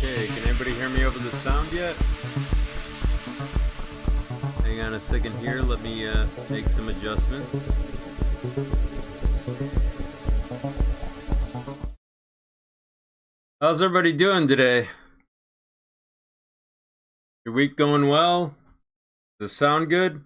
Okay, can anybody hear me over the sound yet? Hang on a second here, let me make some adjustments. How's everybody doing today? Your week going well? Does it sound good?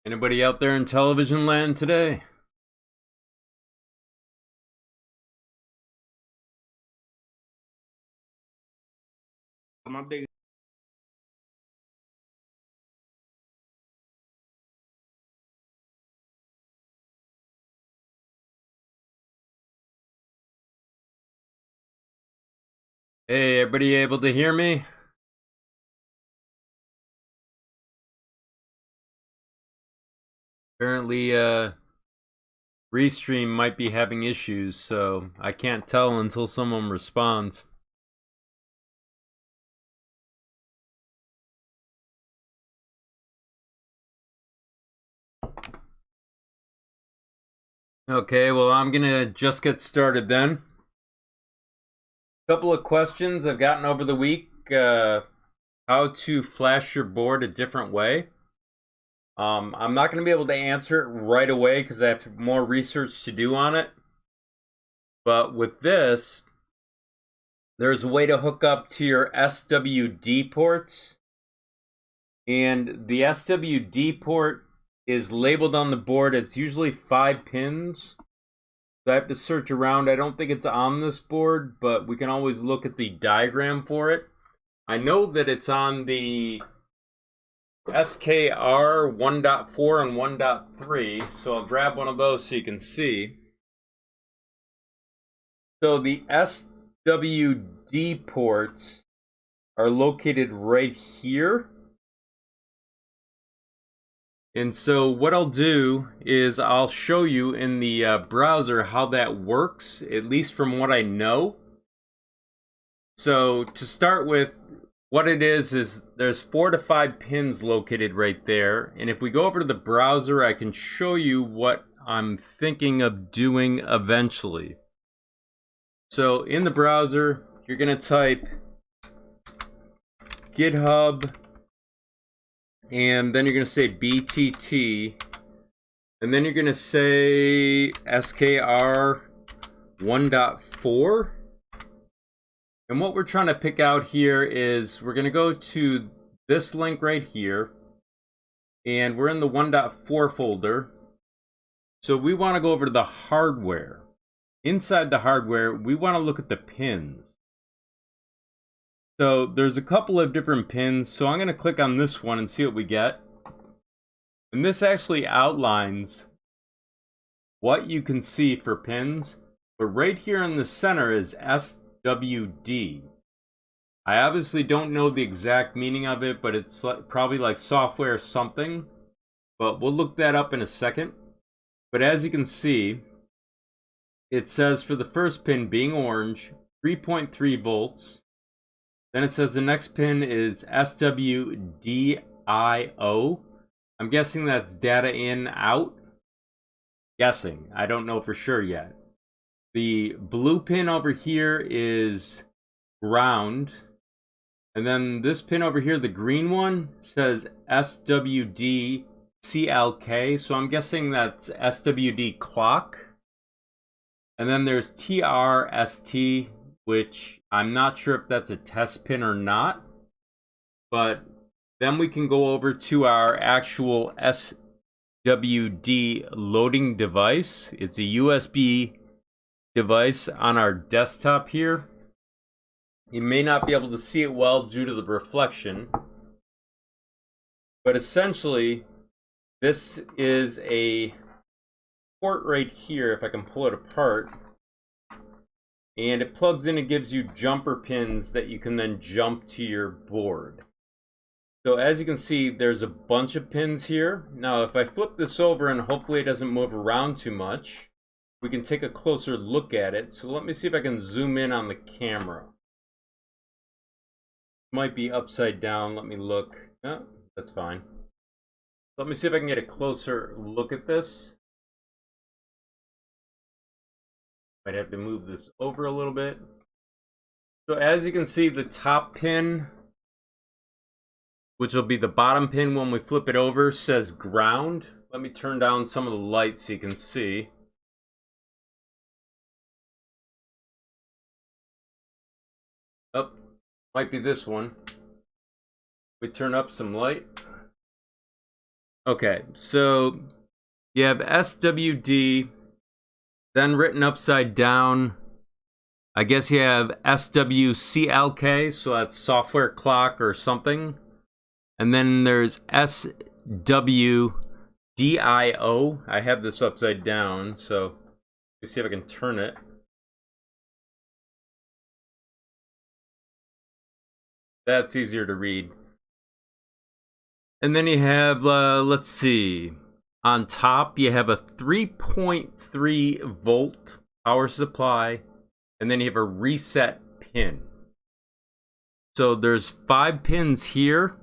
Anybody out there in television land today? My big Hey, everybody able to hear me? Apparently, Restream might be having issues, so I can't tell until someone responds. Okay, well, I'm gonna just get started then. Couple of questions I've gotten over the week. How to flash your board a different way. I'm not going to be able to answer it right away because I have more research to do on it. But with this, there's a way to hook up to your SWD ports. And the SWD port is labeled on the board. It's usually 5 pins. So I have to search around. I don't think it's on this board, but we can always look at the diagram for it. I know that it's on the SKR 1.4 and 1.3, so I'll grab one of those so you can see. So the SWD ports are located right here. And so what I'll do is I'll show you in the browser how that works, at least from what I know. So to start with, what it is there's 4 to 5 pins located right there. And if we go over to the browser, I can show you what I'm thinking of doing eventually. So in the browser, you're going to type GitHub, and then you're going to say BTT, and then you're going to say SKR 1.4. And what we're trying to pick out here is we're going to go to this link right here, and we're in the 1.4 folder. So we want to go over to the hardware. Inside the hardware, we want to look at the pins. So there's a couple of different pins, so I'm going to click on this one and see what we get. And this actually outlines what you can see for pins, but right here in the center is SWD. I obviously don't know the exact meaning of it, but it's probably like software something, but we'll look that up in a second. But as you can see, it says for the first pin being orange, 3.3 volts. Then it says the next pin is SWDIO. I'm guessing that's data in, out. Guessing. I don't know for sure yet. The blue pin over here is ground. And then this pin over here, the green one, says SWD-CLK. So I'm guessing that's SWD clock. And then there's TRST, which I'm not sure if that's a test pin or not. But then we can go over to our actual SWD loading device. It's a USB device on our desktop here. You may not be able to see it well due to the reflection. But essentially, this is a port right here, if I can pull it apart. And it plugs in and gives you jumper pins that you can then jump to your board. So as you can see, there's a bunch of pins here. Now, if I flip this over and hopefully it doesn't move around too much, we can take a closer look at it. So let me see if I can zoom in on the camera. Might be upside down. Let me look. Oh, that's fine. Let me see if I can get a closer look at this. Might have to move this over a little bit. So as you can see, the top pin, which will be the bottom pin when we flip it over, says ground. Let me turn down some of the light so you can see. Oh, might be this one. We turn up some light. Okay, so you have SWD, then written upside down. I guess you have SWCLK, so that's software clock or something. And then there's SWDIO. I have this upside down, so let's see if I can turn it. That's easier to read. And then you have, let's see, on top you have a 3.3 volt power supply, and then you have a reset pin. So there's 5 pins here.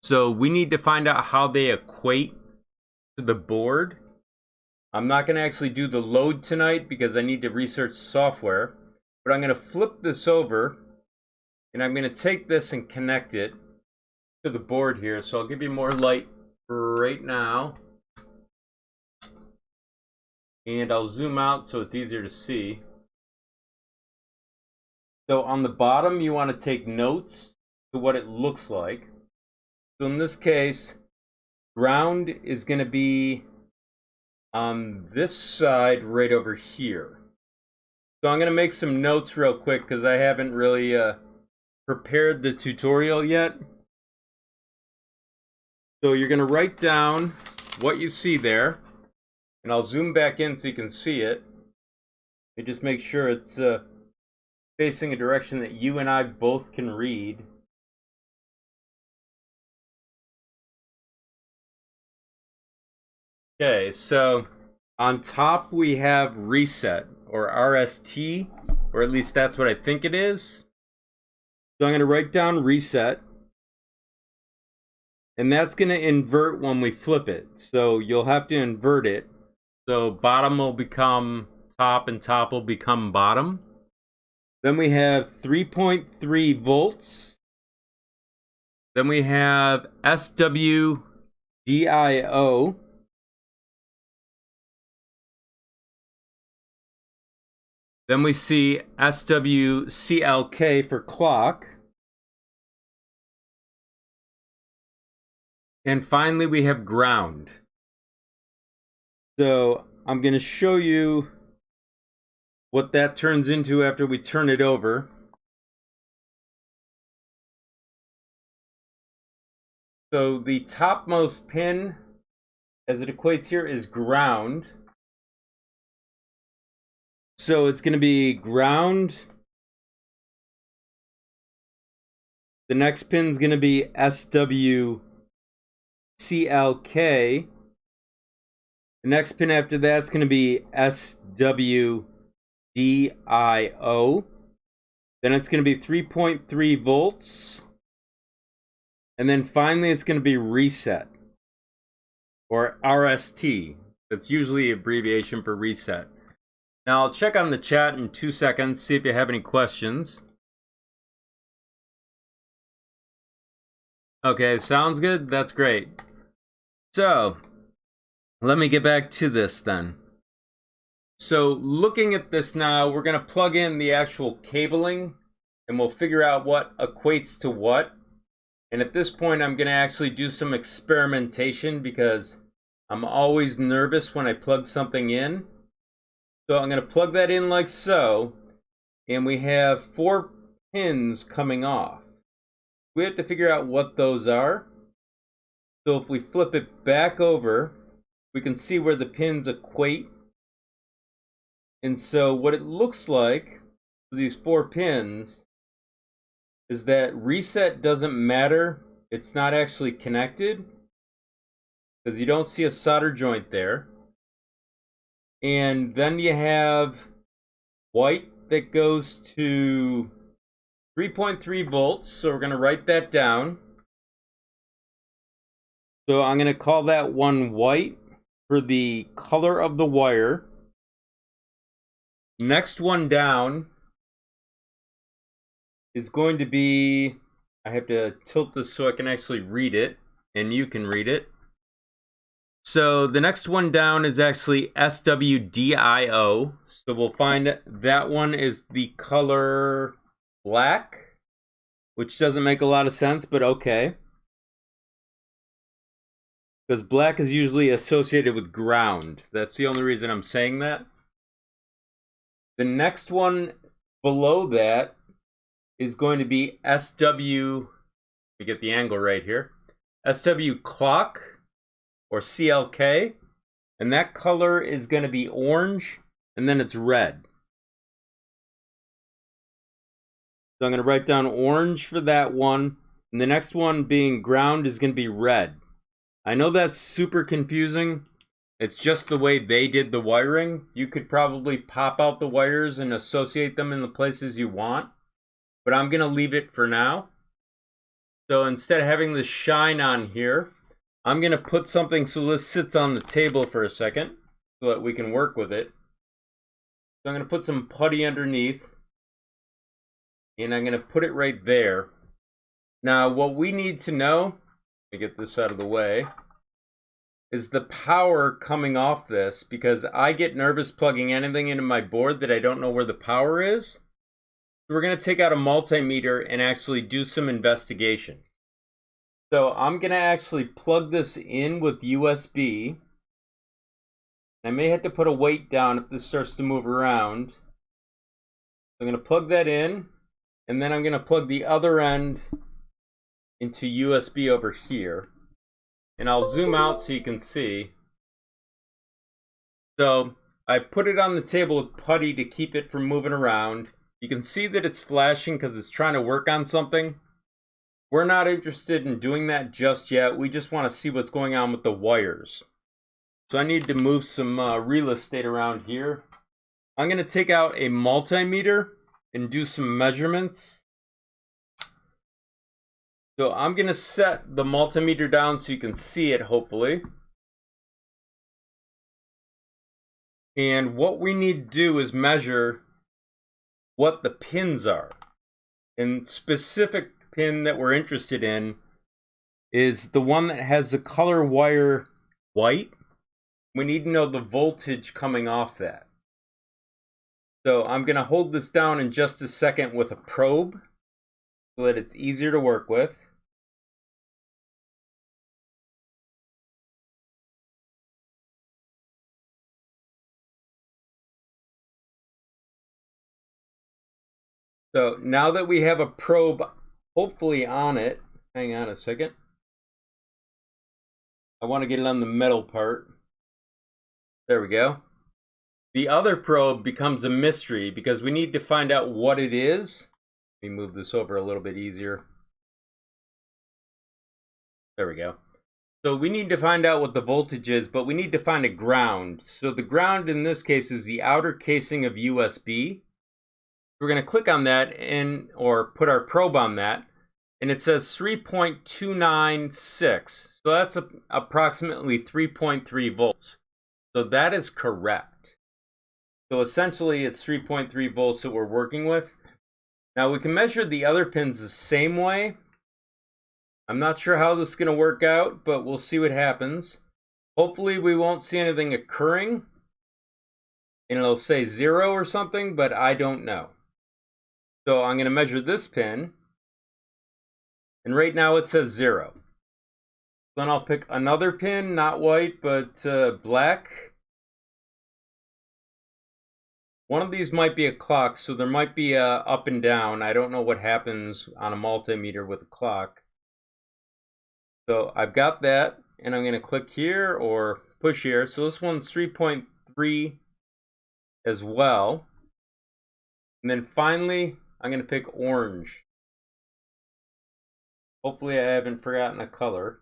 So we need to find out how they equate to the board. I'm not going to actually do the load tonight because I need to research software. But I'm going to flip this over, and I'm going to take this and connect it to the board here. So I'll give you more light right now. And I'll zoom out so it's easier to see. So on the bottom, you want to take notes to what it looks like. So in this case, ground is going to be on this side right over here. So I'm going to make some notes real quick because I haven't really prepared the tutorial yet. So you're going to write down what you see there. And I'll zoom back in so you can see it. And just make sure it's facing a direction that you and I both can read. Okay, so on top we have reset, or RST, or at least that's what I think it is. So I'm going to write down reset. And that's going to invert when we flip it. So you'll have to invert it. So bottom will become top and top will become bottom. Then we have 3.3 volts. Then we have SWDIO. Then we see SWCLK for clock. And finally we have ground. So I'm going to show you what that turns into after we turn it over. So the topmost pin, as it equates here, is ground. So it's going to be ground. The next pin is going to be SWCLK. The next pin after that's going to be SWDIO. Then it's going to be 3.3 volts. And then finally it's going to be reset, or RST. That's usually abbreviation for reset. Now I'll check on the chat in 2 seconds, see if you have any questions. Okay, sounds good. That's great. So, let me get back to this then. So, looking at this now, we're going to plug in the actual cabling, and we'll figure out what equates to what. And at this point, I'm going to actually do some experimentation because I'm always nervous when I plug something in. So I'm going to plug that in like so, and we have 4 pins coming off. We have to figure out what those are. So if we flip it back over, we can see where the pins equate. And so what it looks like for these 4 pins is that reset doesn't matter. It's not actually connected because you don't see a solder joint there. And then you have white that goes to 3.3 volts. So we're going to write that down. So I'm going to call that one white for the color of the wire. Next one down is going to be, I have to tilt this so I can actually read it, and you can read it. So the next one down is actually SWDIO. So we'll find that one is the color black, which doesn't make a lot of sense, but okay. Because black is usually associated with ground. That's the only reason I'm saying that. The next one below that is going to be SW, let me get the angle right here, SW clock, or CLK, and that color is going to be orange, and then it's red. So I'm going to write down orange for that one, and the next one being ground is going to be red. I know that's super confusing. It's just the way they did the wiring. You could probably pop out the wires and associate them in the places you want, but I'm going to leave it for now. So instead of having the shine on here, I'm going to put something so this sits on the table for a second so that we can work with it. So I'm going to put some putty underneath, and I'm going to put it right there. Now what we need to know, let me get this out of the way, is the power coming off this, because I get nervous plugging anything into my board that I don't know where the power is. So we're going to take out a multimeter and actually do some investigation. So I'm going to actually plug this in with USB. I may have to put a weight down if this starts to move around. I'm going to plug that in, and then I'm going to plug the other end into USB over here. And I'll zoom out so you can see. So I put it on the table with putty to keep it from moving around. You can see that it's flashing because it's trying to work on something. We're not interested in doing that just yet. We just want to see what's going on with the wires. So I need to move some real estate around here. I'm going to take out a multimeter and do some measurements. So I'm going to set the multimeter down so you can see it, hopefully. And what we need to do is measure what the pins are. And specific pin that we're interested in is the one that has the color wire white. We need to know the voltage coming off that. So I'm going to hold this down in just a second with a probe so that it's easier to work with. So now that we have a probe hopefully on it, hang on a second. I want to get it on the metal part. There we go. The other probe becomes a mystery because we need to find out what it is. Let me move this over a little bit easier. There we go. So we need to find out what the voltage is, but we need to find a ground. So the ground in this case is the outer casing of USB. We're going to click on that or put our probe on that, and it says 3.296. So that's approximately 3.3 volts. So that is correct. So essentially it's 3.3 volts that we're working with. Now we can measure the other pins the same way. I'm not sure how this is going to work out, but we'll see what happens. Hopefully we won't see anything occurring, and it'll say 0 or something, but I don't know. So I'm going to measure this pin, and right now it says 0. Then I'll pick another pin, not white, but black. One of these might be a clock, so there might be a up and down. I don't know what happens on a multimeter with a clock. So I've got that, and I'm going to click here or push here. So this one's 3.3 as well. And then finally, I'm going to pick orange. Hopefully I haven't forgotten a color.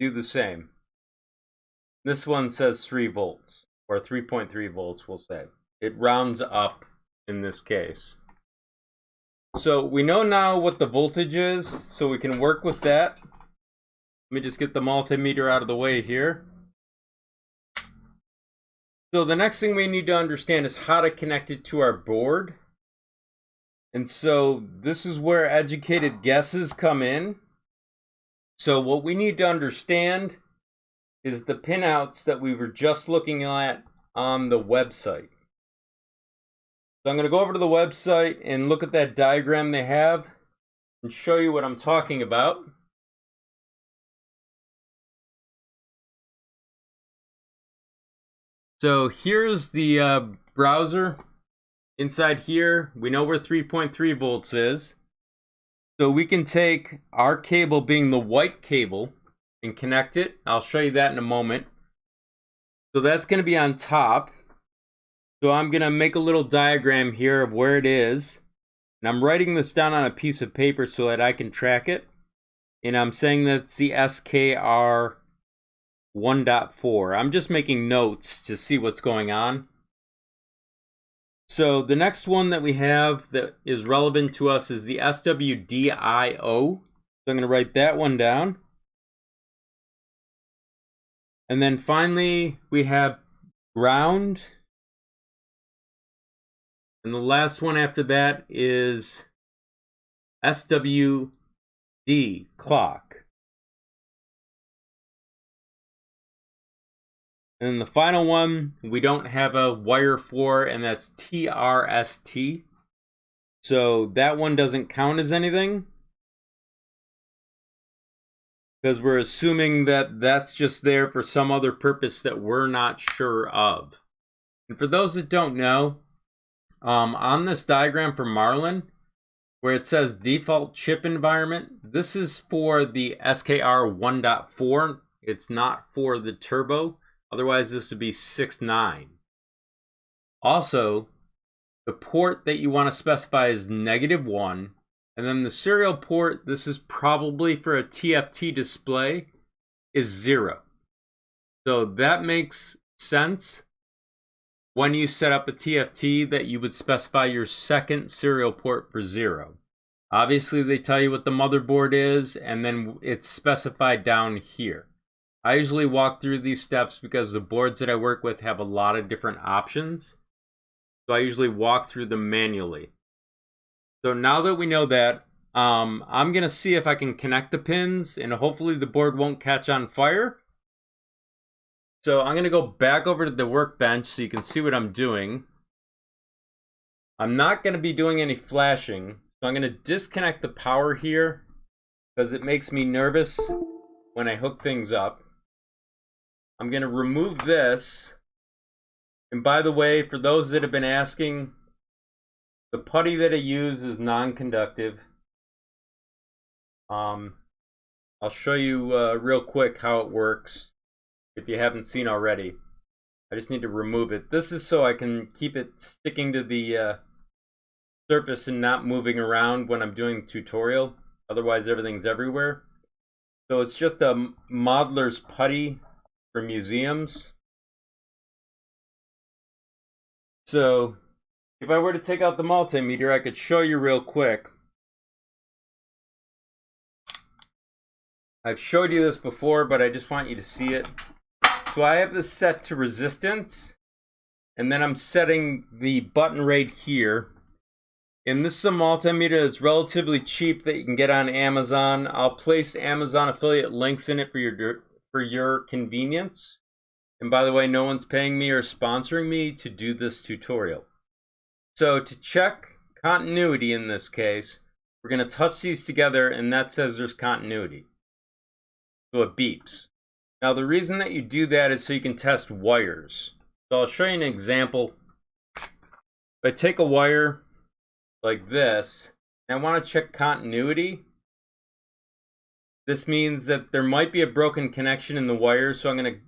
Do the same. This one says 3 volts, or 3.3 volts, we'll say. It rounds up in this case. So we know now what the voltage is, so we can work with that. Let me just get the multimeter out of the way here. So the next thing we need to understand is how to connect it to our board. And so this is where educated guesses come in. So what we need to understand is the pinouts that we were just looking at on the website. So I'm going to go over to the website and look at that diagram they have and show you what I'm talking about. So here's the browser. Inside here, we know where 3.3 volts is. So we can take our cable, being the white cable, and connect it. I'll show you that in a moment. So that's going to be on top. So I'm going to make a little diagram here of where it is. And I'm writing this down on a piece of paper so that I can track it. And I'm saying that's the SKR 1.4. I'm just making notes to see what's going on. So the next one that we have that is relevant to us is the SWDIO. So I'm going to write that one down. And then finally we have ground. And the last one after that is SWD, clock. And then the final one, we don't have a wire for, and that's TRST. So that one doesn't count as anything, because we're assuming that that's just there for some other purpose that we're not sure of. And for those that don't know, on this diagram for Marlin, where it says default chip environment, this is for the SKR 1.4. It's not for the turbo. Otherwise, this would be 6.9. Also, the port that you want to specify is -1. And then the serial port, this is probably for a TFT display, is 0. So that makes sense. When you set up a TFT, that you would specify your second serial port for 0. Obviously, they tell you what the motherboard is, and then it's specified down here. I usually walk through these steps because the boards that I work with have a lot of different options. So I usually walk through them manually. So now that we know that, I'm going to see if I can connect the pins, and hopefully the board won't catch on fire. So I'm going to go back over to the workbench so you can see what I'm doing. I'm not going to be doing any flashing. So I'm going to disconnect the power here because it makes me nervous when I hook things up. I'm going to remove this. And by the way, for those that have been asking, the putty that I use is non-conductive. I'll show you real quick how it works if you haven't seen already. I just need to remove it. This is so I can keep it sticking to the surface and not moving around when I'm doing tutorial. Otherwise, everything's everywhere. So it's just a modeler's putty for museums. So if I were to take out the multimeter, I could show you real quick. I've showed you this before, but I just want you to see it. So I have this set to resistance, and then I'm setting the button right here. And this is a multimeter that's relatively cheap that you can get on Amazon. I'll place Amazon affiliate links in it for your convenience. And by the way, no one's paying me or sponsoring me to do this tutorial. So to check continuity in this case, we're going to touch these together, and that says there's continuity. So it beeps. Now the reason that you do that is so you can test wires. So I'll show you an example. If I take a wire like this, and I want to check continuity, this means that there might be a broken connection in the wire, so I'm going to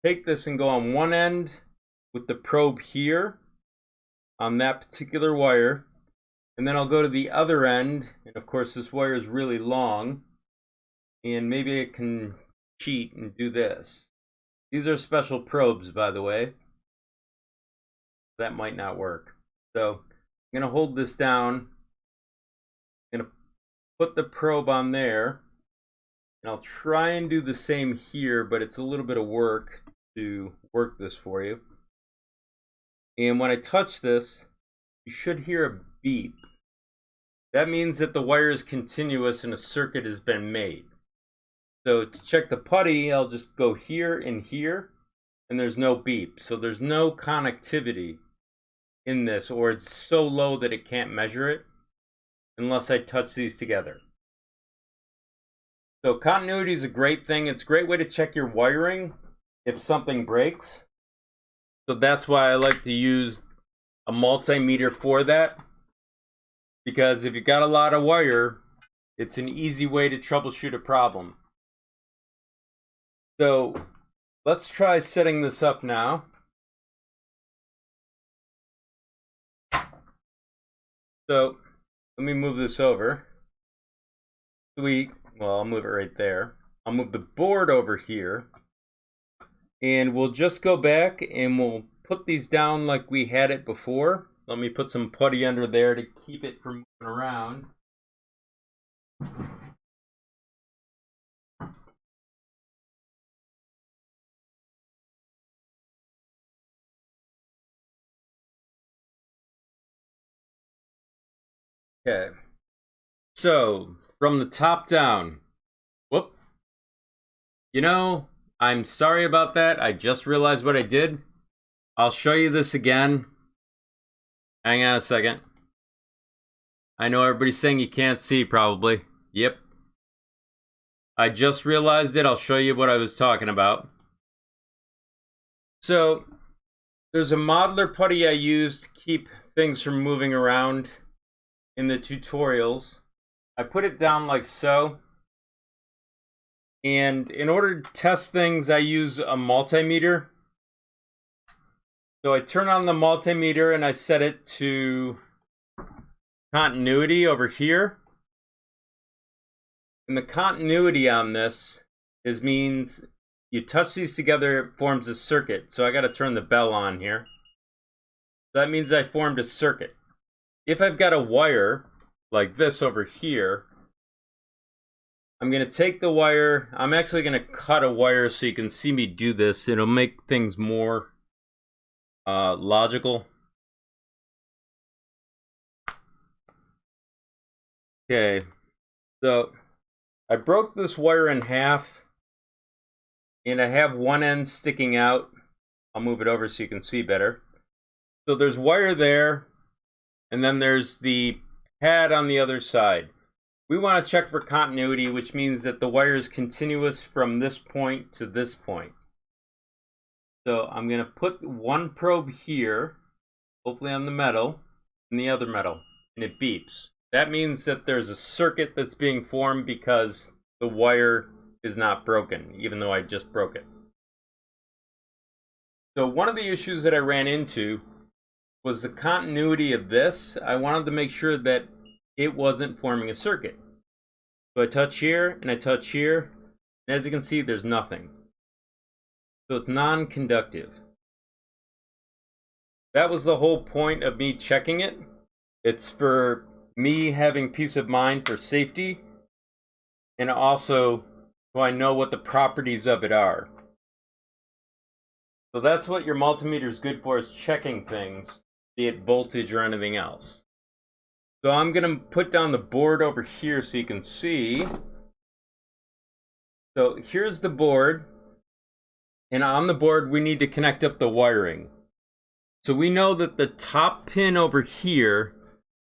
take this and go on one end with the probe here on that particular wire, and then I'll go to the other end, and of course this wire is really long, and maybe I can cheat and do this. These are special probes, by the way. That might not work. So I'm going to hold this down. I'm going to put the probe on there. And I'll try and do the same here, but it's a little bit of work to work this for you. And when I touch this, you should hear a beep. That means that the wire is continuous and a circuit has been made. So to check the putty, I'll just go here and here, and there's no beep. So there's no connectivity in this, or it's so low that it can't measure it unless I touch these together. So continuity is a great thing. It's a great way to check your wiring if something breaks. So that's why I like to use a multimeter for that, because if you got a lot of wire, it's an easy way to troubleshoot a problem. So let's try setting this up now. So let me move this over. Well, I'll move it right there. I'll move the board over here. And we'll just go back and we'll put these down like we had it before. Let me put some putty under there to keep it from moving around. Okay, so from the top down, whoop, you know, I'm sorry about that. I just realized what I did. I'll show you this again. Hang on a second. I know everybody's saying you can't see probably. Yep. I just realized it. I'll show you what I was talking about. So there's a modeler putty I use to keep things from moving around in the tutorials. I put it down like so. And in order to test things, I use a multimeter. So I turn on the multimeter and I set it to continuity over here. And the continuity on this means you touch these together, it forms a circuit. So I got to turn the bell on here. That means I formed a circuit. If I've got a wire like this over here, I'm going to take the wire. I'm actually going to cut a wire so you can see me do this. It'll make things more logical. Okay, so I broke this wire in half, and I have one end sticking out. I'll move it over so you can see better. So there's wire there, and then there's the pad on the other side. We want to check for continuity, which means that the wire is continuous from this point to this point. So I'm going to put one probe here, hopefully on the metal, and the other metal, and it beeps. That means that there's a circuit that's being formed because the wire is not broken, even though I just broke it. So one of the issues that I ran into was the continuity of this. I wanted to make sure that it wasn't forming a circuit. So I touch here and I touch here. As you can see, there's nothing. So it's non-conductive. That was the whole point of me checking it. It's for me having peace of mind for safety, and also so I know what the properties of it are. So that's what your multimeter is good for, is checking things, be it voltage or anything else. So I'm gonna put down the board over here so you can see. So here's the board, and on the board we need to connect up the wiring. So we know that the top pin over here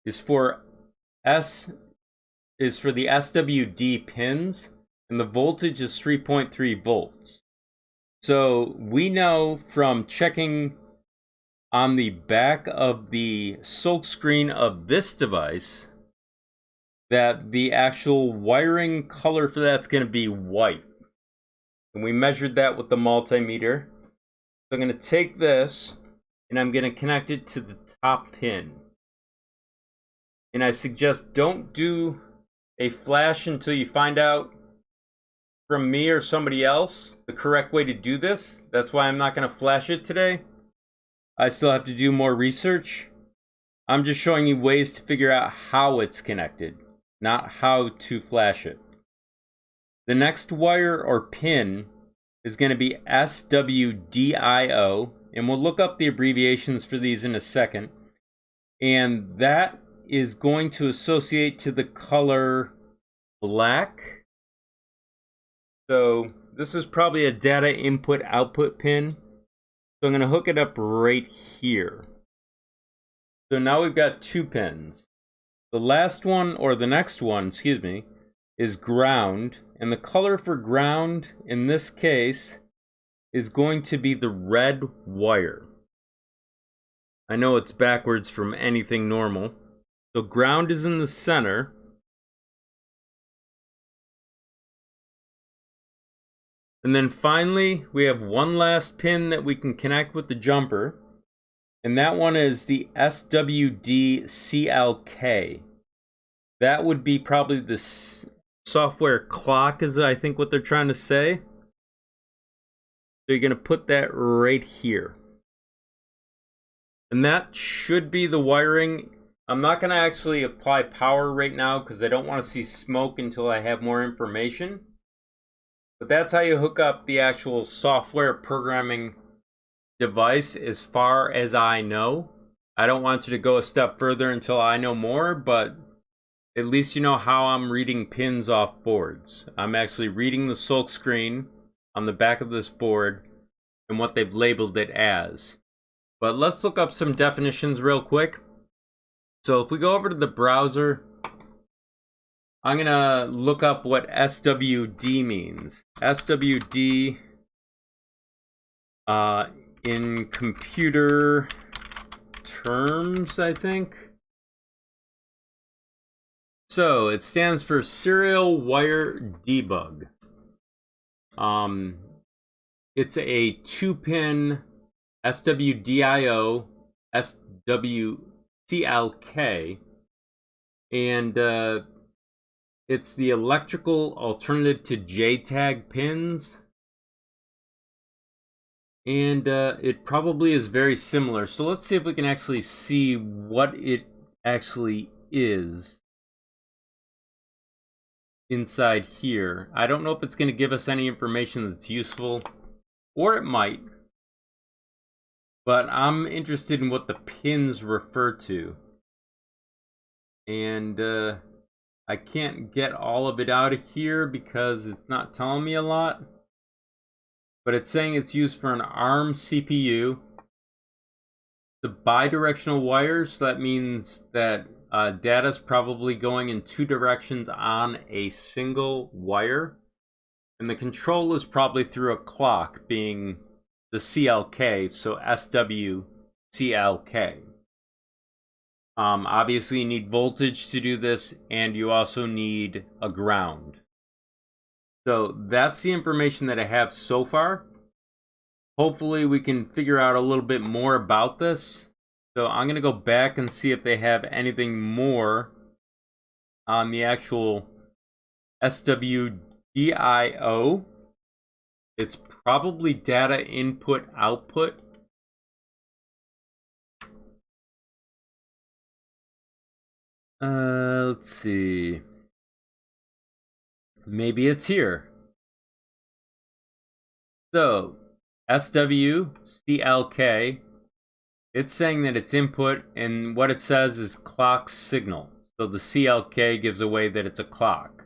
is for the SWD pins, and the voltage is 3.3 volts. So we know from checking on the back of the silk screen of this device that the actual wiring color for that's going to be white. And we measured that with the multimeter. So I'm going to take this and I'm going to connect it to the top pin. And I suggest don't do a flash until you find out from me or somebody else the correct way to do this. That's why I'm not going to flash it today. I still have to do more research. I'm just showing you ways to figure out how it's connected, not how to flash it. The next wire or pin is going to be SWDIO, and we'll look up the abbreviations for these in a second. And that is going to associate to the color black. So this is probably a data input output pin. So I'm going to hook it up right here. So now we've got two pins. The last one, or the next one, excuse me, is ground. And the color for ground in this case is going to be the red wire. I know it's backwards from anything normal. So ground is in the center. And then finally, we have one last pin that we can connect with the jumper. And that one is the SWD-CLK. That would be probably the software clock, is I think what they're trying to say. So you're going to put that right here. And that should be the wiring. I'm not going to actually apply power right now because I don't want to see smoke until I have more information. But that's how you hook up the actual software programming device as far as I know. I don't want you to go a step further until I know more, but at least you know how I'm reading pins off boards. I'm actually reading the silk screen on the back of this board and what they've labeled it as. But let's look up some definitions real quick. So if we go over to the browser, I'm going to look up what SWD means. SWD in computer terms, I think. So it stands for Serial Wire Debug. It's a 2-pin SWDIO SWCLK, and it's the electrical alternative to JTAG pins. And it probably is very similar. So let's see if we can actually see what it actually is inside here. I don't know if it's going to give us any information that's useful, or it might. But I'm interested in what the pins refer to. And I can't get all of it out of here because it's not telling me a lot. But it's saying it's used for an ARM CPU. The bidirectional wires, so that means that data is probably going in two directions on a single wire. And the control is probably through a clock, being the CLK, so SWCLK. Obviously you need voltage to do this, and you also need a ground. So that's the information that I have so far. Hopefully we can figure out a little bit more about this. So I'm going to go back and see if they have anything more on the actual SWDIO DIO. It's probably data input output. Let's see. Maybe it's here. So, SWCLK, it's saying that it's input, and what it says is clock signal. So the CLK gives away that it's a clock.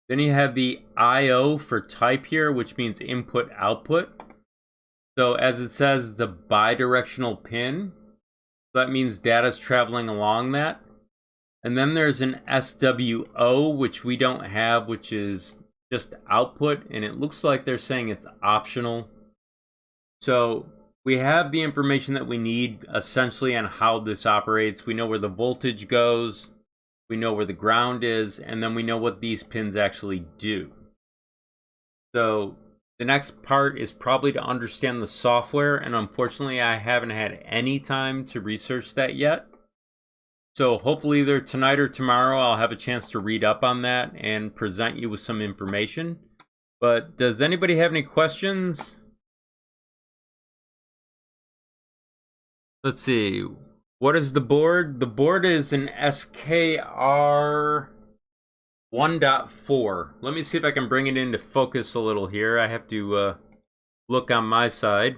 Then you have the IO for type here, which means input output. So as it says, the bidirectional pin. So that means data's traveling along that. And then there's an SWO, which we don't have, which is just output, and it looks like they're saying it's optional. So we have the information that we need essentially on how this operates. We know where the voltage goes, we know where the ground is, and then we know what these pins actually do. So the next part is probably to understand the software, and unfortunately I haven't had any time to research that yet. So hopefully either tonight or tomorrow I'll have a chance to read up on that and present you with some information. But does anybody have any questions? Let's see. What is the board? The board is an SKR 1.4. Let me see if I can bring it into focus a little here. I have to look on my side.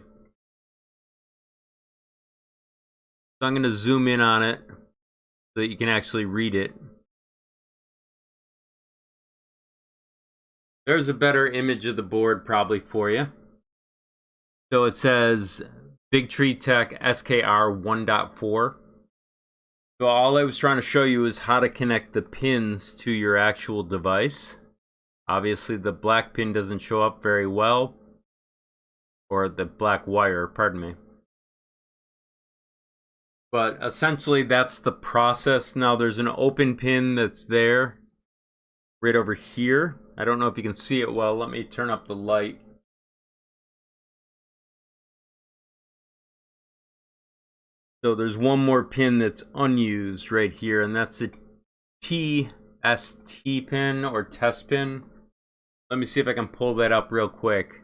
So I'm going to zoom in on it so that you can actually read it. There's a better image of the board probably for you. So it says Big Tree Tech SKR 1.4. So all I was trying to show you is how to connect the pins to your actual device. Obviously the black pin doesn't show up very well, or the black wire, pardon me. But essentially that's the process. Now there's an open pin that's there right over here. I don't know if you can see it well. Let me turn up the light. So there's one more pin that's unused right here, and that's a TST pin or test pin. Let me see if I can pull that up real quick.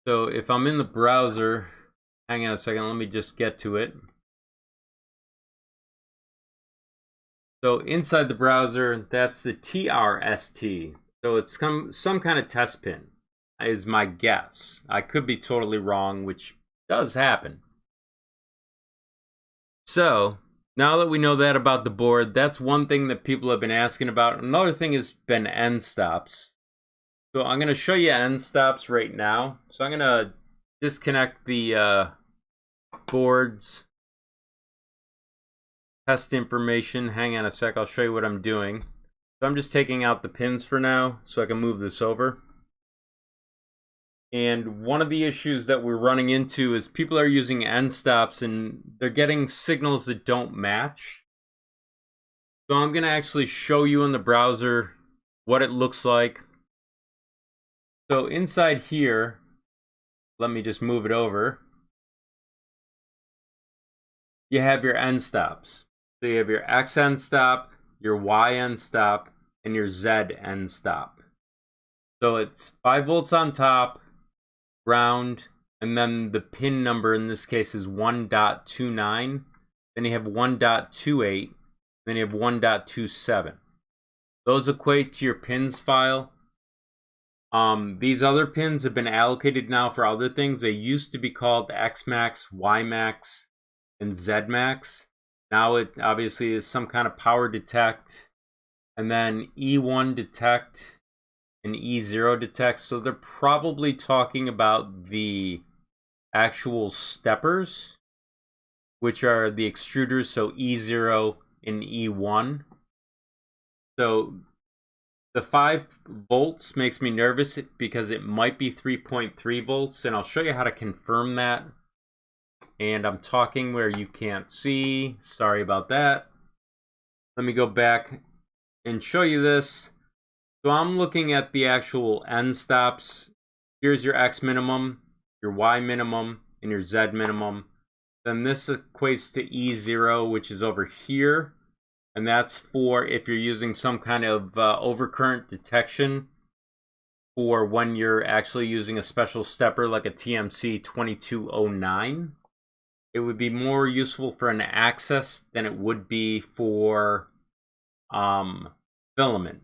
So if I'm in the browser, hang on a second, let me just get to it. So inside the browser, that's the TRST. So it's some kind of test pin, is my guess. I could be totally wrong, which does happen. So now that we know that about the board, that's one thing that people have been asking about. Another thing has been end stops. So I'm going to show you end stops right now. So I'm going to disconnect the board's test information. Hang on a sec, I'll show you what I'm doing. So I'm just taking out the pins for now so I can move this over. And one of the issues that we're running into is people are using end stops and they're getting signals that don't match. So I'm going to actually show you in the browser what it looks like. So inside here, let me just move it over. You have your end stops. So you have your X end stop, your Y end stop, and your Z end stop. So it's 5 volts on top, ground, and then the pin number in this case is 1.29. Then you have 1.28. Then you have 1.27. Those equate to your pins file. These other pins have been allocated now for other things. They used to be called Xmax, Ymax, and Zmax. Now it obviously is some kind of power detect, and then E1 detect, and E0 detect. So they're probably talking about the actual steppers, which are the extruders, so E0 and E1. So the 5 volts makes me nervous because it might be 3.3 volts, and I'll show you how to confirm that. And I'm talking where you can't see. Sorry about that. Let me go back and show you this. So I'm looking at the actual end stops. Here's your X minimum, your Y minimum, and your Z minimum. Then this equates to E0, which is over here. and that's for if you're using some kind of overcurrent detection, or when you're actually using a special stepper like a TMC 2209. It would be more useful for an axis than it would be for filament.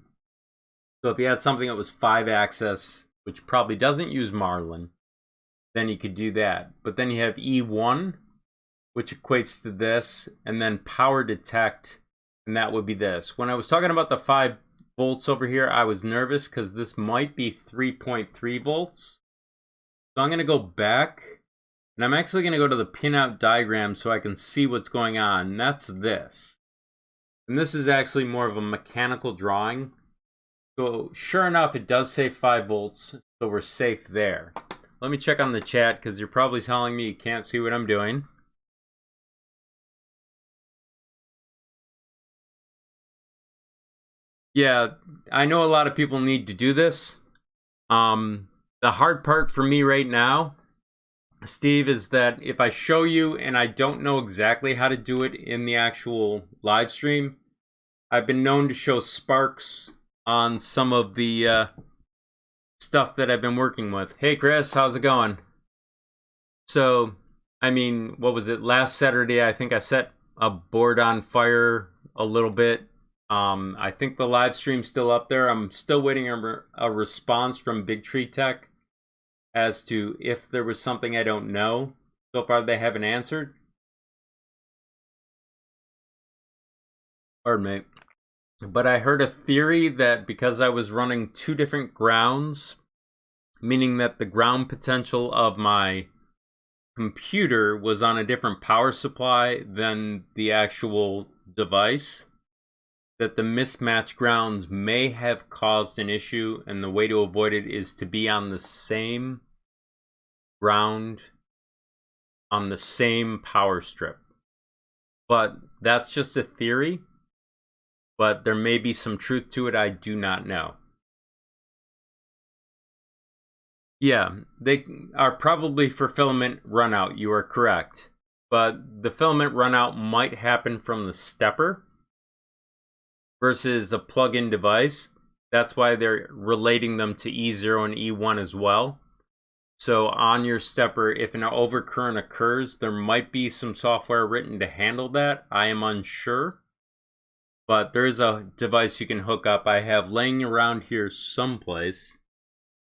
So if you had something that was 5-axis, which probably doesn't use Marlin, then you could do that. But then you have E1, which equates to this, and then power detect, and that would be this. When I was talking about the 5 volts over here, I was nervous because this might be 3.3 volts. So I'm going to go back, and I'm actually going to go to the pinout diagram so I can see what's going on. And that's this. And this is actually more of a mechanical drawing. So sure enough, it does say 5 volts, so we're safe there. Let me check on the chat because you're probably telling me you can't see what I'm doing. Yeah, I know a lot of people need to do this. The hard part for me right now, Steve, is that if I show you and I don't know exactly how to do it in the actual live stream, I've been known to show sparks on some of the stuff that I've been working with. Hey Chris, how's it going? So, I mean, what was it? Last Saturday, I think I set a board on fire a little bit. I think the live stream's still up there. I'm still waiting a response from Big Tree Tech as to if there was something I don't know. So far, they haven't answered. Pardon me. But I heard a theory that because I was running 2 different grounds, meaning that the ground potential of my computer was on a different power supply than the actual device, that the mismatched grounds may have caused an issue, and the way to avoid it is to be on the same ground on the same power strip. But that's just a theory, but there may be some truth to it. I do not know. Yeah, they are probably for filament runout. You are correct. But the filament runout might happen from the stepper versus a plug-in device. That's why they're relating them to E0 and E1 as well. So on your stepper, if an overcurrent occurs, there might be some software written to handle that. I am unsure. But there is a device you can hook up. I have laying around here someplace,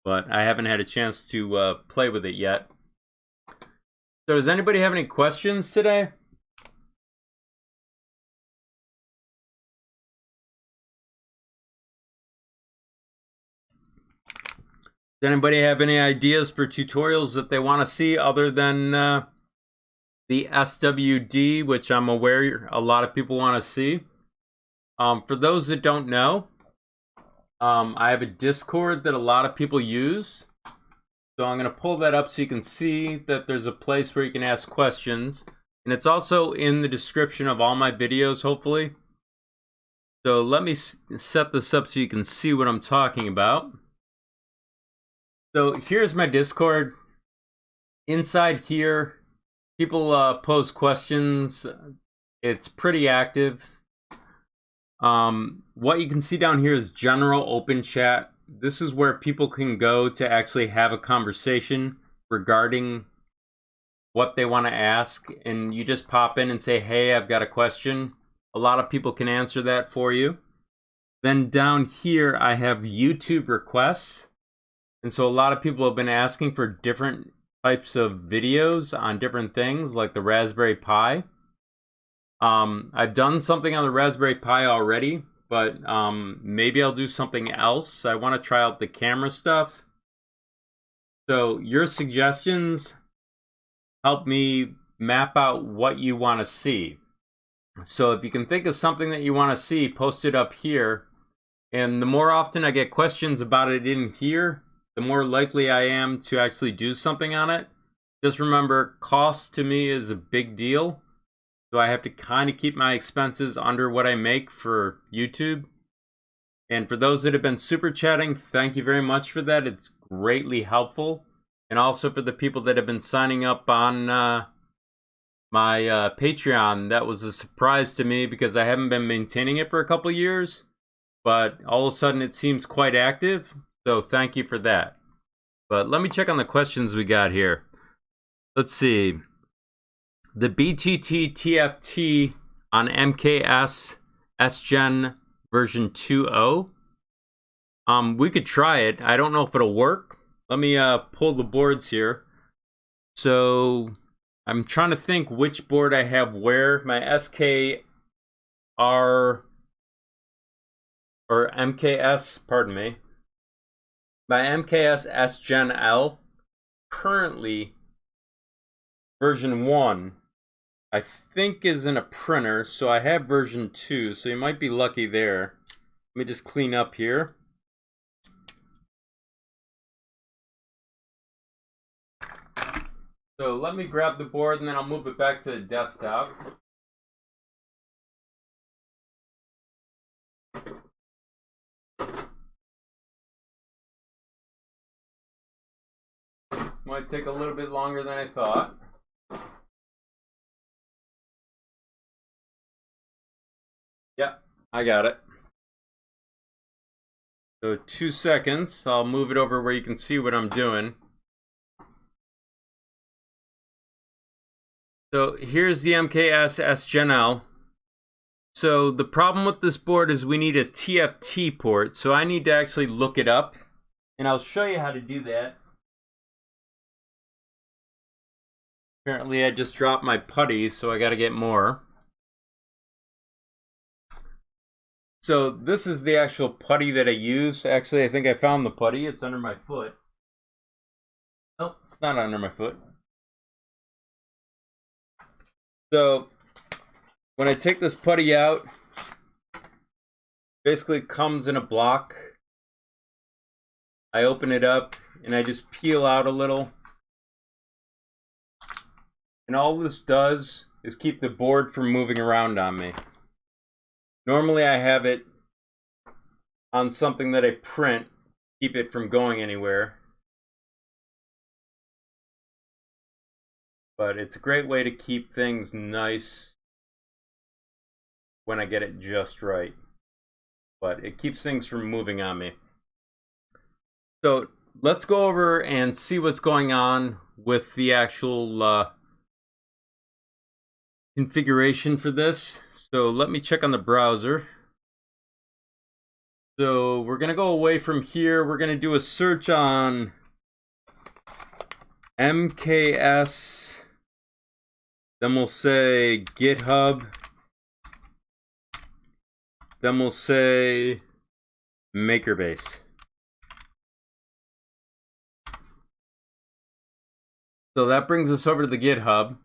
but I haven't had a chance to play with it yet. So does anybody have any questions today? Does anybody have any ideas for tutorials that they want to see other than the SWD, which I'm aware a lot of people want to see? For those that don't know, I have a Discord that a lot of people use. So I'm going to pull that up so you can see that there's a place where you can ask questions. And it's also in the description of all my videos, hopefully. So let me set this up so you can see what I'm talking about. So here's my Discord. Inside here, people pose questions. It's pretty active. What you can see down here is general open chat. This is where people can go to actually have a conversation regarding what they want to ask. And you just pop in and say, hey, I've got a question. A lot of people can answer that for you. Then down here, I have YouTube requests. And so a lot of people have been asking for different types of videos on different things, like the Raspberry Pi. I've done something on the Raspberry Pi already, but maybe I'll do something else. I want to try out the camera stuff. So your suggestions help me map out what you want to see. So if you can think of something that you want to see, post it up here. And the more often I get questions about it in here, the more likely I am to actually do something on it. Just remember, cost to me is a big deal. So I have to kind of keep my expenses under what I make for YouTube. And for those that have been super chatting, thank you very much for that. It's greatly helpful. And also for the people that have been signing up on my Patreon. That was a surprise to me because I haven't been maintaining it for a couple years, but all of a sudden it seems quite active, so thank you for that. But let me check on the questions we got here. Let's see. The BTT TFT on MKS SGen version 2.0. We could try it. I don't know if it'll work. Let me pull the boards here. So I'm trying to think which board I have where. My SKR or MKS, pardon me. My MKS SGen L, currently version 1, I think is in a printer, so I have version 2, so you might be lucky there. Let me just clean up here. So let me grab the board and then I'll move it back to the desktop. This might take a little bit longer than I thought. Yep, I got it. So 2 seconds. I'll move it over where you can see what I'm doing. So here's the MKS SGen L. So the problem with this board is we need a TFT port, so I need to actually look it up, and I'll show you how to do that. Apparently I just dropped my putty, so I gotta get more. So this is the actual putty that I use. Actually, I think I found the putty. It's under my foot. Nope, it's not under my foot. So when I take this putty out, basically it comes in a block. I open it up and I just peel out a little. And all this does is keep the board from moving around on me. Normally I have it on something that I print, keep it from going anywhere. But it's a great way to keep things nice when I get it just right. But it keeps things from moving on me. So let's go over and see what's going on with the actual configuration for this. So let me check on the browser. So we're gonna go away from here. We're gonna do a search on MKS. Then we'll say GitHub. Then we'll say MakerBase. So that brings us over to the GitHub.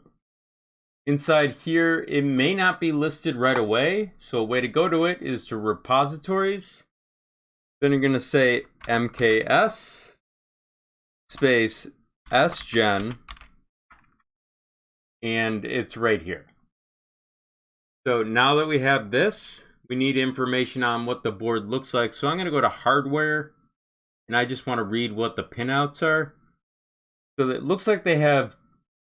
Inside here, it may not be listed right away. So a way to go to it is to repositories. Then you're going to say MKS space SGen. And it's right here. So now that we have this, we need information on what the board looks like. So I'm going to go to hardware, and I just want to read what the pinouts are. So it looks like they have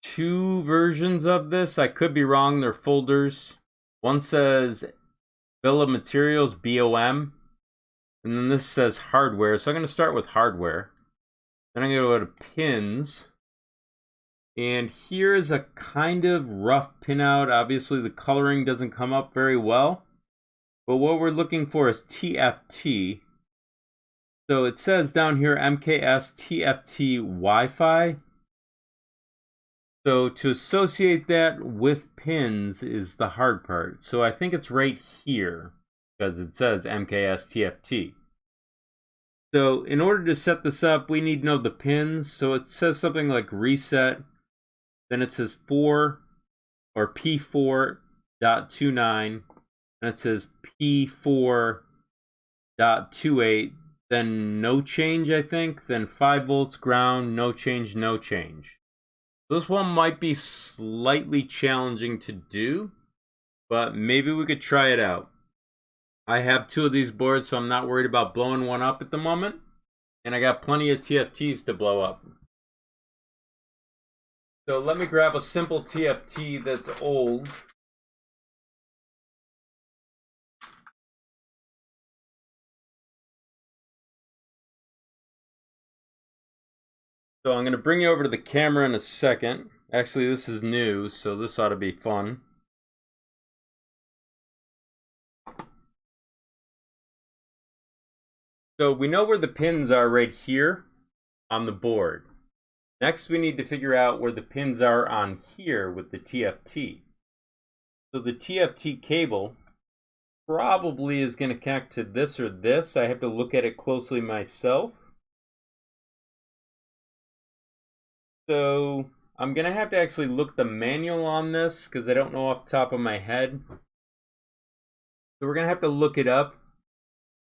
2 versions of this. I could be wrong. They're folders. One says Bill of Materials, BOM, and then this says hardware. So I'm going to start with hardware. Then I'm going to go to pins. And here is a kind of rough pinout. Obviously the coloring doesn't come up very well. But what we're looking for is TFT. So it says down here MKS TFT Wi-Fi. So to associate that with pins is the hard part. So I think it's right here because it says MKS TFT. So in order to set this up, we need to know the pins. So it says something like reset. Then it says 4 or P4.29. And it says P4.28. Then no change, I think. Then 5 volts ground, no change, no change. This one might be slightly challenging to do, but maybe we could try it out. I have 2 of these boards, so I'm not worried about blowing one up at the moment. And I got plenty of TFTs to blow up. So let me grab a simple TFT that's old. So I'm going to bring you over to the camera in a second. Actually, this is new, so this ought to be fun. So we know where the pins are right here on the board. Next, we need to figure out where the pins are on here with the TFT. So the TFT cable probably is going to connect to this or this. I have to look at it closely myself. So I'm going to have to actually look the manual on this because I don't know off the top of my head. So we're going to have to look it up.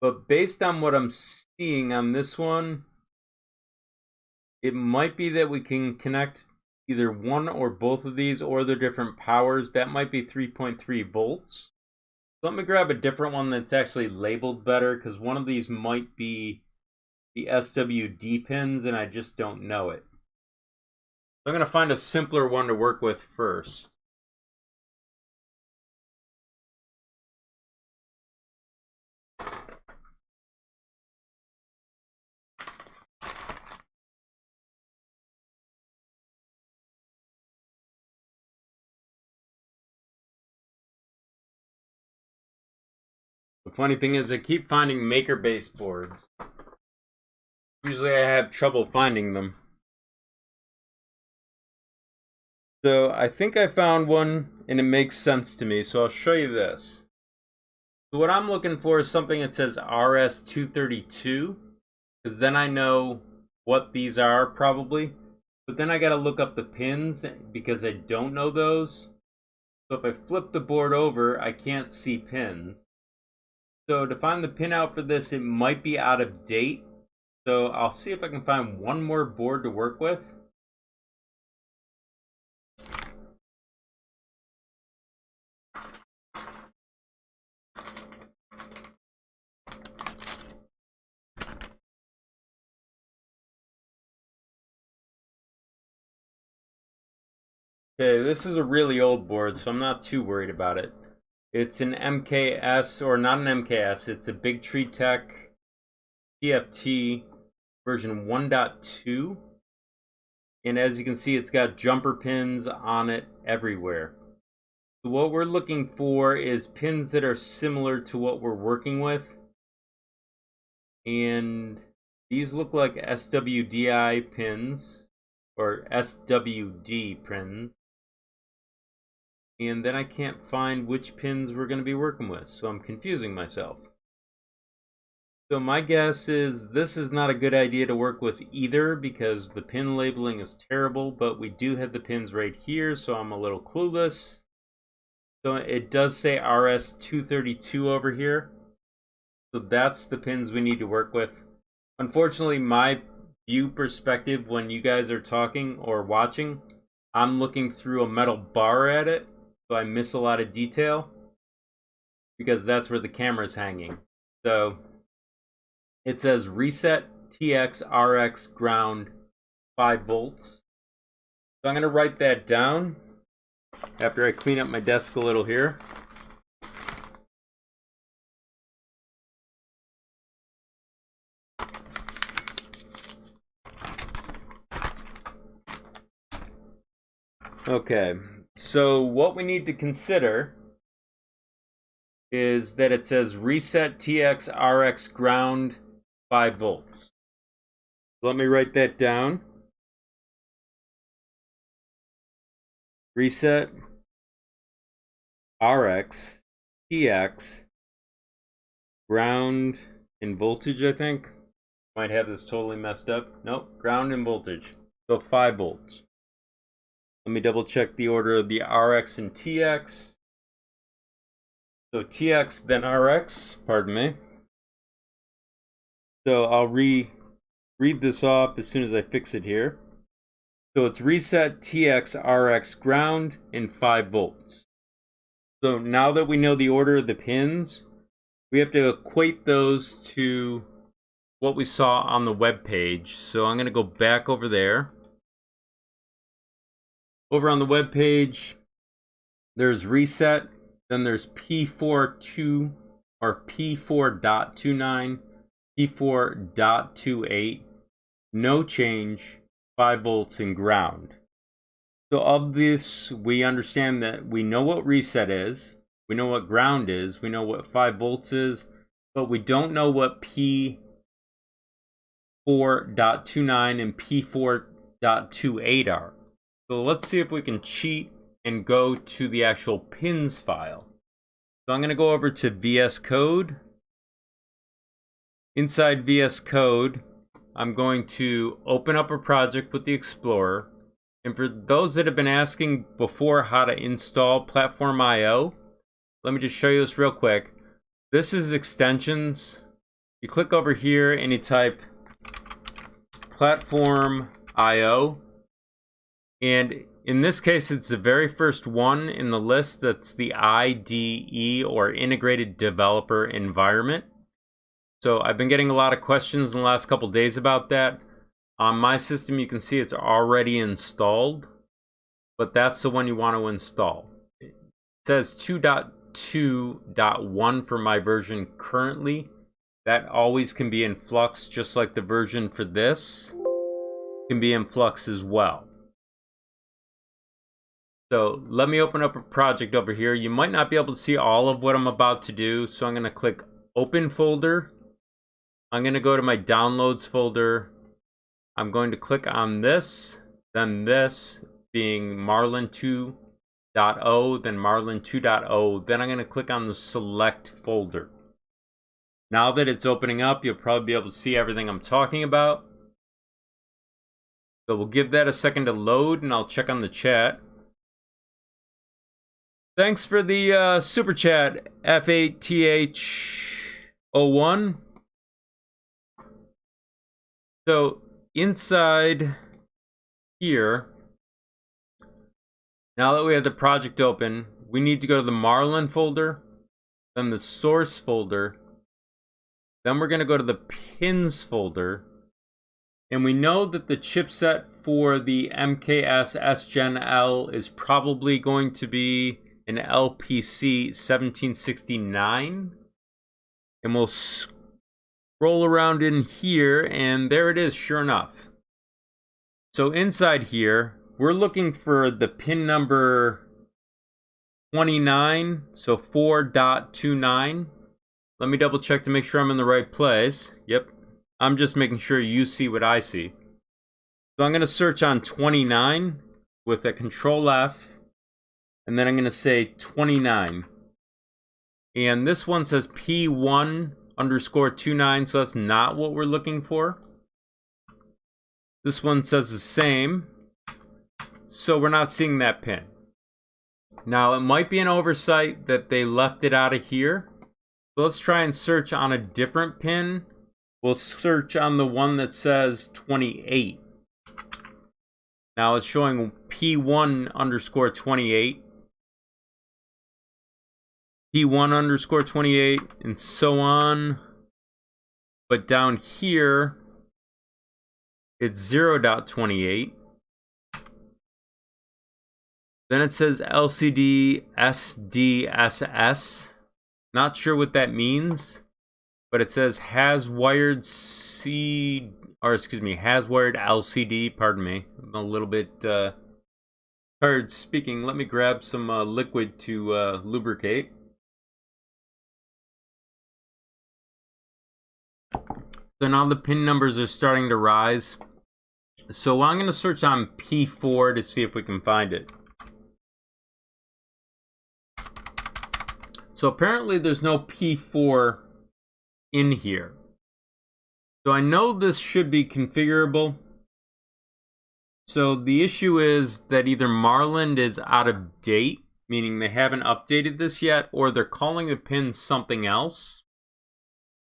But based on what I'm seeing on this one, it might be that we can connect either one or both of these or their different powers. That might be 3.3 volts. So let me grab a different one that's actually labeled better because one of these might be the SWD pins and I just don't know it. I'm going to find a simpler one to work with first. The funny thing is I keep finding maker-based boards. Usually I have trouble finding them. So I think I found one and it makes sense to me, so I'll show you this. So what I'm looking for is something that says RS232, because then I know what these are probably. But then I gotta look up the pins because I don't know those. So if I flip the board over, I can't see pins. So to find the pin out for this, it might be out of date. So I'll see if I can find one more board to work with. Okay, this is a really old board, so I'm not too worried about it. It's an MKS, or not an MKS, it's a Big Tree Tech TFT version 1.2. And as you can see, it's got jumper pins on it everywhere. So what we're looking for is pins that are similar to what we're working with. And these look like SWDI pins, or SWD pins. And then I can't find which pins we're going to be working with, so I'm confusing myself. So my guess is this is not a good idea to work with either because the pin labeling is terrible, but we do have the pins right here, so I'm a little clueless. So it does say RS232 over here. So that's the pins we need to work with. Unfortunately, my view perspective when you guys are talking or watching, I'm looking through a metal bar at it. So I miss a lot of detail because that's where the camera's hanging. So it says reset TX RX ground 5 volts. So I'm going to write that down after I clean up my desk a little here. Okay, so what we need to consider is that it says reset TX RX ground 5 volts. Let me write that down. Reset RX TX ground and voltage, I think. Might have this totally messed up. Nope, ground and voltage. So 5 volts. Let me double check the order of the RX and TX. So TX, then RX, pardon me. So I'll read this off as soon as I fix it here. So it's reset TX RX ground and 5 volts. So now that we know the order of the pins, we have to equate those to what we saw on the web page. So I'm going to go back over there. Over on the web page, there's reset, then there's P42 or P4.29, P4.28, no change, 5 volts and ground. So of this, we understand that we know what reset is, we know what ground is, we know what 5 volts is, but we don't know what P4.29 and P4.28 are. So let's see if we can cheat and go to the actual pins file. So I'm going to go over to VS Code. Inside VS Code, I'm going to open up a project with the Explorer. And for those that have been asking before how to install Platform.io, let me just show you this real quick. This is extensions. You click over here and you type Platform.io. And in this case, it's the very first one in the list that's the IDE, or Integrated Developer Environment. So I've been getting a lot of questions in the last couple days about that. On my system, you can see it's already installed, but that's the one you want to install. It says 2.2.1 for my version currently. That always can be in flux, just like the version for this can be in flux as well. So let me open up a project over here. You might not be able to see all of what I'm about to do, so I'm going to click Open Folder. I'm going to go to my Downloads folder. I'm going to click on this, then this, being Marlin 2.0, then Marlin 2.0. Then I'm going to click on the Select folder. Now that it's opening up, you'll probably be able to see everything I'm talking about. So we'll give that a second to load, and I'll check on the chat. Thanks for the super chat, F8TH01. So inside here, now that we have the project open, we need to go to the Marlin folder, then the source folder, then we're going to go to the pins folder, and we know that the chipset for the MKS S-Gen L is probably going to be an LPC 1769, and we'll scroll around in here, and there it is, sure enough. So inside here, we're looking for the pin number 29, so 4.29. Let me double check to make sure I'm in the right place. Yep, I'm just making sure you see what I see. So I'm going to search on 29 with a Control F. And then I'm going to say 29. And this one says P1_29, so that's not what we're looking for. This one says the same, so we're not seeing that pin. Now, it might be an oversight that they left it out of here. So let's try and search on a different pin. We'll search on the one that says 28. Now it's showing P1_28. P1_28, and so on. But down here, it's 0.28. Then it says LCD SDSS. Not sure what that means, but it says has wired LCD. Pardon me, I'm a little bit tired speaking. Let me grab some liquid to lubricate. So now the pin numbers are starting to rise. So I'm going to search on P4 to see if we can find it. So apparently there's no P4 in here. So I know this should be configurable. So the issue is that either Marlin is out of date, meaning they haven't updated this yet, or they're calling the pin something else.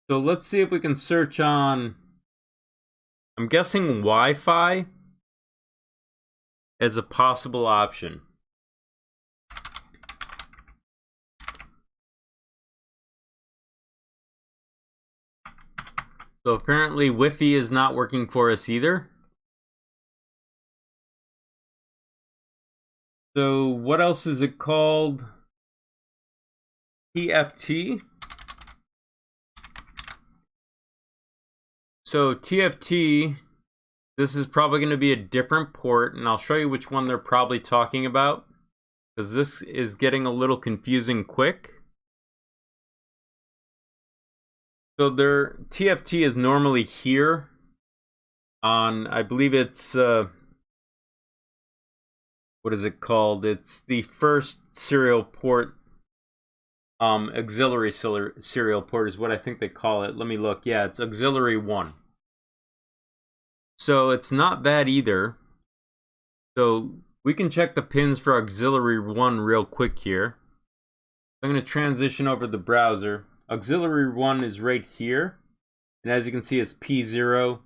So let's see if we can search on, I'm guessing Wi-Fi as a possible option. So apparently Wi-Fi is not working for us either. So what else is it called? TFT. So TFT, this is probably going to be a different port, and I'll show you which one they're probably talking about, because this is getting a little confusing quick. So their TFT is normally here on, I believe it's, what is it called? It's the first serial port, auxiliary serial port is what I think they call it. Let me look. Yeah, it's auxiliary 1. So it's not that either. So we can check the pins for auxiliary 1 real quick here. I'm going to transition over the browser. Auxiliary 1 is right here. And as you can see, it's P0.2,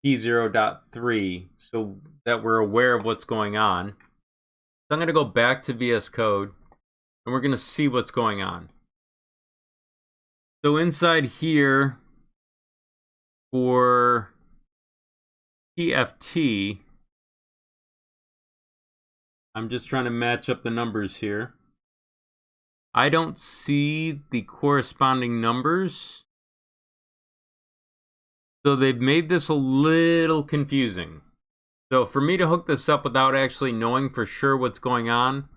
P0.3, so that we're aware of what's going on. So I'm going to go back to VS Code, and we're going to see what's going on. So inside here, for TFT, I'm just trying to match up the numbers here. I don't see the corresponding numbers. So they've made this a little confusing. So for me to hook this up without actually knowing for sure what's going on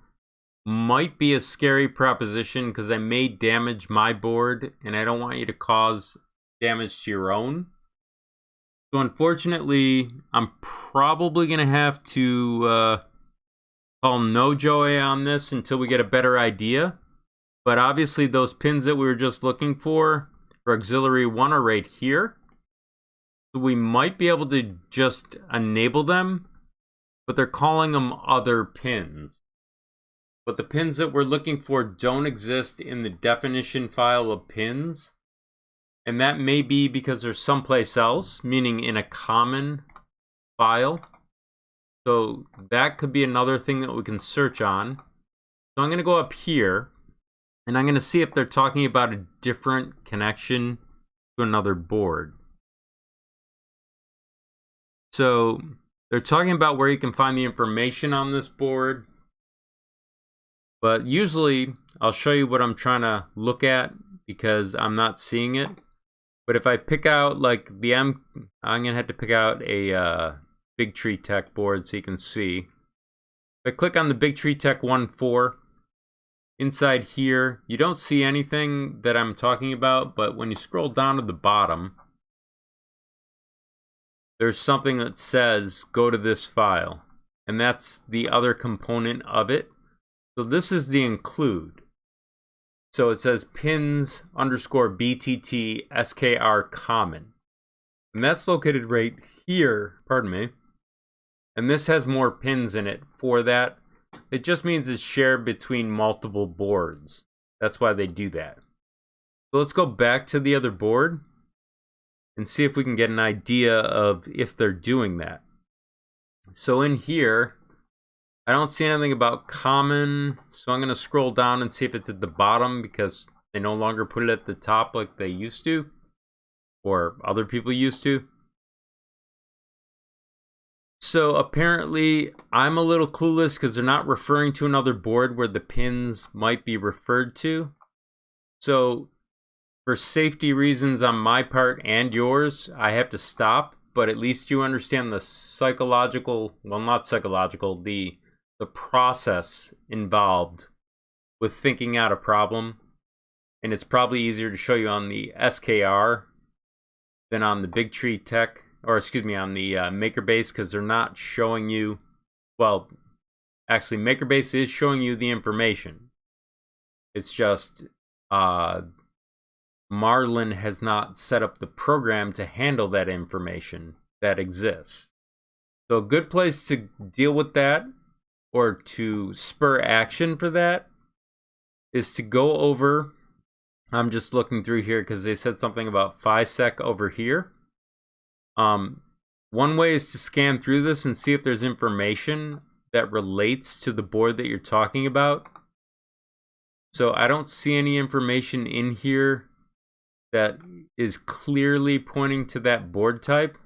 might be a scary proposition, because I may damage my board and I don't want you to cause damage to your own. So unfortunately, I'm probably going to have to call no joy on this until we get a better idea. But obviously those pins that we were just looking for auxiliary 1 are right here. So we might be able to just enable them, but they're calling them other pins. But the pins that we're looking for don't exist in the definition file of pins. And that may be because they're someplace else, meaning in a common file. So that could be another thing that we can search on. So I'm going to go up here, and I'm going to see if they're talking about a different connection to another board. So they're talking about where you can find the information on this board. But usually I'll show you what I'm trying to look at, because I'm not seeing it. But if I pick out like the I'm going to have to pick out a Big Tree Tech board so you can see. If I click on the Big Tree Tech 1.4, inside here, you don't see anything that I'm talking about, but when you scroll down to the bottom, there's something that says go to this file, and that's the other component of it. So this is the include. So it says pins underscore BTT SKR common. And that's located right here, pardon me. And this has more pins in it for that. It just means it's shared between multiple boards. That's why they do that. So let's go back to the other board and see if we can get an idea of if they're doing that. So in here, I don't see anything about common, so I'm going to scroll down and see if it's at the bottom, because they no longer put it at the top like they used to, or other people used to. So apparently I'm a little clueless, because they're not referring to another board where the pins might be referred to. So for safety reasons on my part and yours, I have to stop, but at least you understand the psychological, well, not psychological, the process involved with thinking out a problem. And it's probably easier to show you on the SKR than on the Big Tree Tech, or excuse me, on the MakerBase, because they're not showing you, well, actually MakerBase is showing you the information. It's just Marlin has not set up the program to handle that information that exists. So a good place to deal with that, or to spur action for that, is to go over, I'm just looking through here because they said something about FISEC over here. One way is to scan through this and see if there's information that relates to the board that you're talking about. So I don't see any information in here that is clearly pointing to that board type.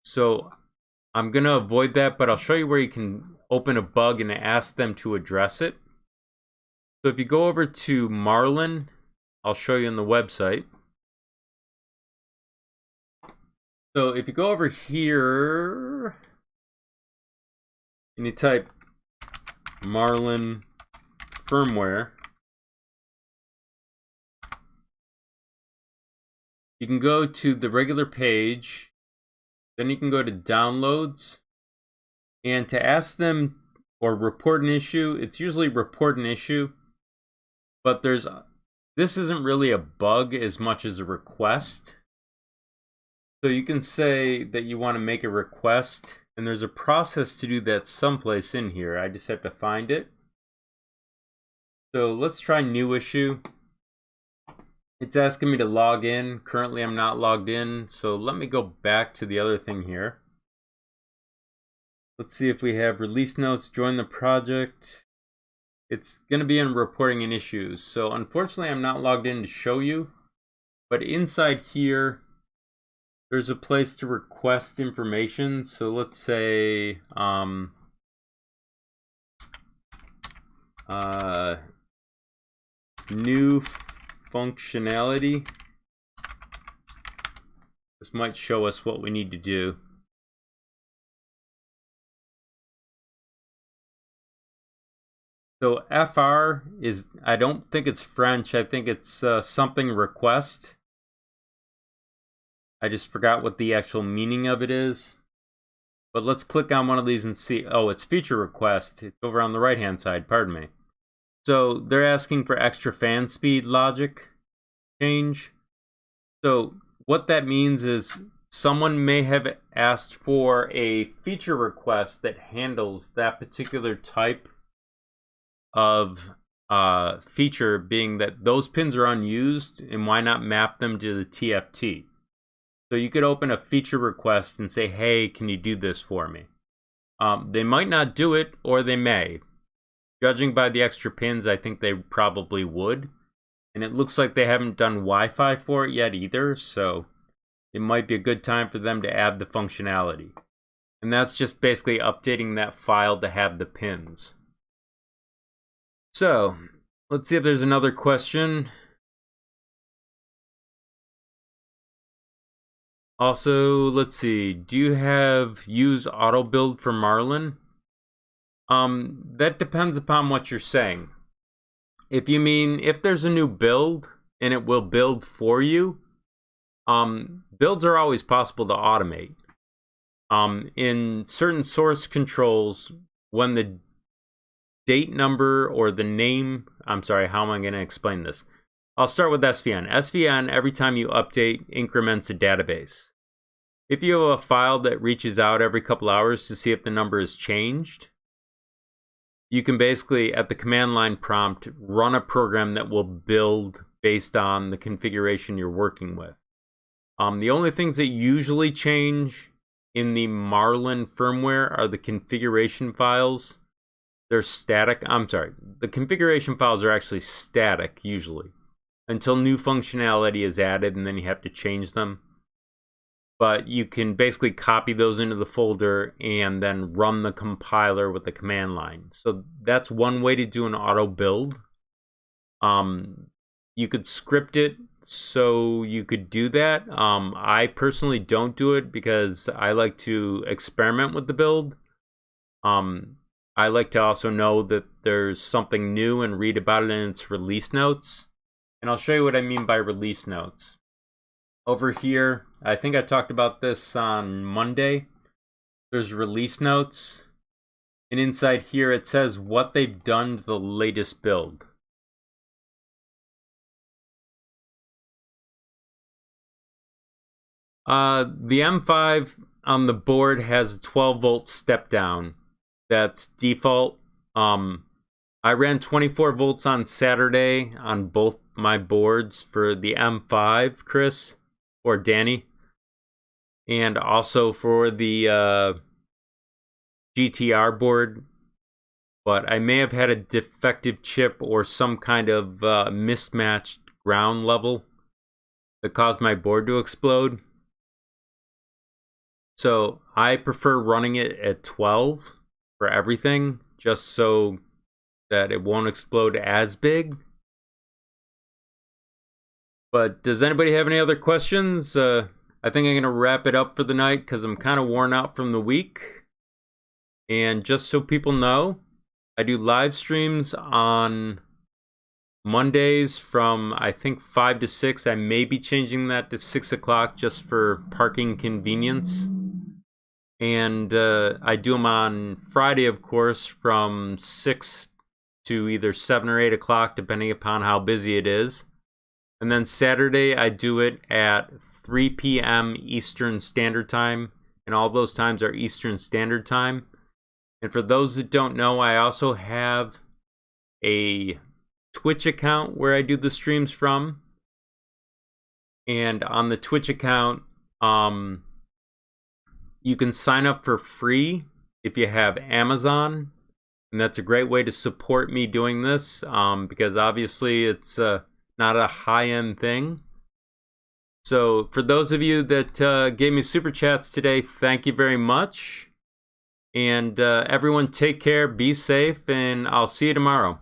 So I'm going to avoid that, but I'll show you where you can open a bug and ask them to address it. So if you go over to Marlin, I'll show you on the website. So if you go over here and you type Marlin firmware, you can go to the regular page, then you can go to downloads, and to ask them or report an issue, it's usually report an issue, but this isn't really a bug as much as a request. So you can say that you want to make a request, and there's a process to do that someplace in here. I just have to find it. So let's try new issue. It's asking me to log in. Currently I'm not logged in, so let me go back to the other thing here. Let's see if we have release notes, join the project. It's going to be in reporting an issues. So unfortunately I'm not logged in to show you, but inside here there's a place to request information. So let's say new functionality. This might show us what we need to do. So FR is, I don't think it's French, I think it's something request. I just forgot what the actual meaning of it is. But let's click on one of these and see. Oh, it's feature request. It's over on the right hand side, pardon me. So they're asking for extra fan speed logic change. So what that means is someone may have asked for a feature request that handles that particular type of feature, being that those pins are unused, and why not map them to the TFT? So you could open a feature request and say, hey, can you do this for me? They might not do it, or they may. Judging by the extra pins, I think they probably would. And it looks like they haven't done Wi-Fi for it yet either, so it might be a good time for them to add the functionality. And that's just basically updating that file to have the pins. So, let's see if there's another question. Also, let's see, do you have use auto build for Marlin? That depends upon what you're saying. If you mean if there's a new build and it will build for you, builds are always possible to automate. In certain source controls, when the date number or the name, I'm sorry, how am I going to explain this? I'll start with SVN. SVN, every time you update, increments a database. If you have a file that reaches out every couple hours to see if the number has changed, you can basically, at the command line prompt, run a program that will build based on the configuration you're working with. The only things that usually change in the Marlin firmware are the configuration files. They're static. I'm sorry, the configuration files are actually static usually until new functionality is added, and then you have to change them. But you can basically copy those into the folder and then run the compiler with the command line. So that's one way to do an auto build. You could script it so you could do that. I personally don't do it because I like to experiment with the build. I like to also know that there's something new and read about it in its release notes. And I'll show you what I mean by release notes. Over here, I think I talked about this on Monday. There's release notes. And inside here, it says what they've done to the latest build. The M5 on the board has a 12-volt step down. That's default. I ran 24 volts on Saturday on both my boards for the M5, Chris, or Danny, and also for the GTR board. But I may have had a defective chip or some kind of mismatched ground level that caused my board to explode. So I prefer running it at 12 for everything, just so that it won't explode as big. But does anybody have any other questions? I think I'm going to wrap it up for the night because I'm kind of worn out from the week. And just so people know, I do live streams on Mondays from, I think, 5 to 6. I may be changing that to 6 o'clock just for parking convenience. And I do them on Friday, of course, from 6 to either 7 or 8 o'clock, depending upon how busy it is. And then Saturday, I do it at 3 p.m. Eastern Standard Time. And all those times are Eastern Standard Time. And for those that don't know, I also have a Twitch account where I do the streams from. And on the Twitch account, you can sign up for free if you have Amazon. And that's a great way to support me doing this because obviously it's not a high-end thing. So for those of you that gave me super chats today, thank you very much. And everyone take care, be safe, and I'll see you tomorrow.